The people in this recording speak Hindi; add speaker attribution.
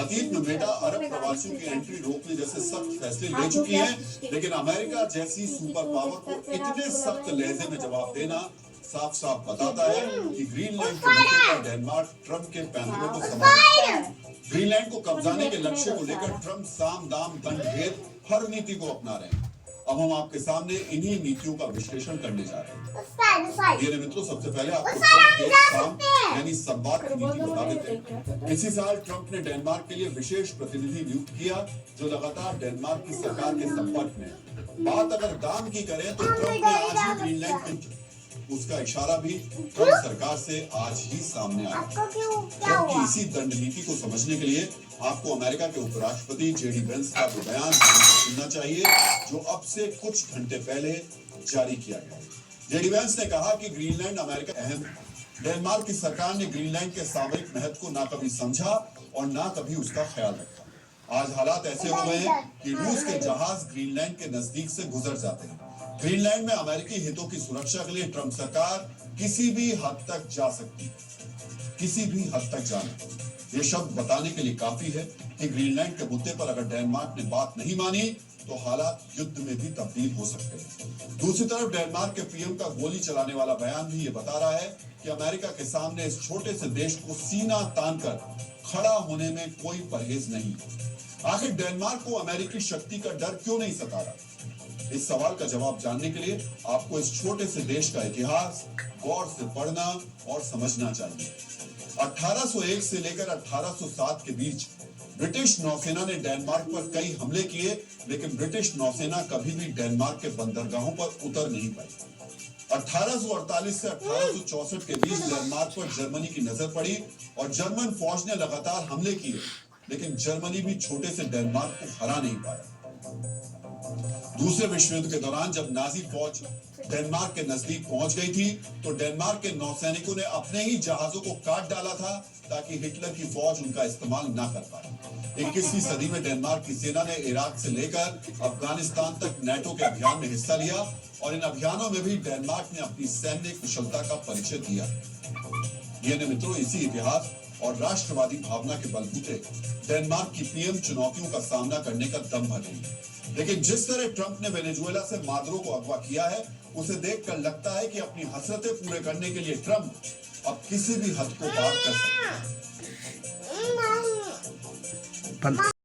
Speaker 1: अतीत में बेटा अरब प्रवासियों की एंट्री रोकने जैसे सख्त फैसले ले चुकी है, लेकिन अमेरिका जैसी सुपर पावर को इतने सख्त लहजे में जवाब देना साफ साफ बताता है कि ग्रीनलैंड के मुद्दे पर डेनमार्क ट्रंप के पैनलों को समझता है। ग्रीनलैंड को कब्जाने के लक्ष्य को लेकर ट्रंप साम दाम दंड भेद हर नीति को अपना रहे हैं। अब हम आपके सामने इन्हीं नीतियों का विश्लेषण करने जा रहे हैं। मेरे मित्रों, सबसे पहले आपको ट्रंप के साम यानी संवाद की नीति बता देते हैं। इसी साल ट्रंप ने डेनमार्क के लिए विशेष प्रतिनिधि नियुक्त किया, जो लगातार डेनमार्क की सरकार के संपर्क में है। बात अगर दाम की करें तो ट्रंप ने आज ही ग्रीनलैंड के उसका इशारा भी ट्रंप सरकार से आज ही सामने आया। ट्रंप की इसी दंड नीति को समझने के लिए आपको अमेरिका के उपराष्ट्रपति जेडी वेंस का वो बयान सुनना चाहिए, जो अब से कुछ घंटे पहले जारी किया गया। जेडी वेंस ने कहा कि ग्रीनलैंड अमेरिका अहम है। डेनमार्क की सरकार ने ग्रीनलैंड के सामरिक महत्व को ना कभी समझा और ना कभी उसका ख्याल रखा। आज हालात ऐसे हो गए हैं कि रूस के जहाज ग्रीनलैंड के नजदीक से गुजर जाते हैं। ग्रीनलैंड में अमेरिकी हितों की सुरक्षा के लिए ट्रंप सरकार किसी भी हद तक जा सकती है, किसी भी हद तक जाना। ये शब्द बताने के लिए काफी है कि ग्रीनलैंड के मुद्दे पर अगर डेनमार्क ने बात नहीं मानी तो हालात युद्ध में भी तब्दील हो सकते हैं। दूसरी तरफ डेनमार्क के पीएम का गोली चलाने वाला बयान भी ये बता रहा है कि अमेरिका के सामने इस छोटे से देश को सीना तानकर खड़ा होने में कोई परहेज नहीं। आखिर डेनमार्क को अमेरिकी शक्ति का डर क्यों नहीं सता रहा? इस सवाल का जवाब जानने के लिए आपको इस छोटे से देश का इतिहास गौर से पढ़ना और समझना चाहिए। 1801 से लेकर 1807 के बीच ब्रिटिश नौसेना ने डेनमार्क पर कई हमले किए, लेकिन ब्रिटिश नौसेना कभी भी डेनमार्क के बंदरगाहों पर उतर नहीं पाई। 1848 से 1864 के बीच डेनमार्क पर जर्मनी की नजर पड़ी और जर्मन फौज ने लगातार हमले किए, लेकिन जर्मनी भी छोटे से डेनमार्क को हरा नहीं पाया। दूसरे विश्व युद्ध के दौरान जब नाजी फौज डेनमार्क के नजदीक पहुंच गई थी, तो डेनमार्क के नौसैनिकों ने अपने ही जहाजों को काट डाला था ताकि हिटलर की फौज उनका इस्तेमाल ना कर पाए। 21वीं सदी में डेनमार्क की सेना ने इराक से लेकर अफगानिस्तान तक नेटो के अभियान में हिस्सा लिया और इन अभियानों में भी डेनमार्क ने अपनी सैन्य कुशलता का परिचय दिया। ये मित्रों, इसी इतिहास और राष्ट्रवादी भावना के बलबूते डेनमार्क की पीएम चुनौतियों का सामना करने का दम भर रही है। लेकिन जिस तरह ट्रंप ने वेनेजुएला से मादुरो को अगवा किया है, उसे देखकर लगता है कि अपनी हसरतें पूरे करने के लिए ट्रंप अब किसी भी हद को पार कर सकते हैं।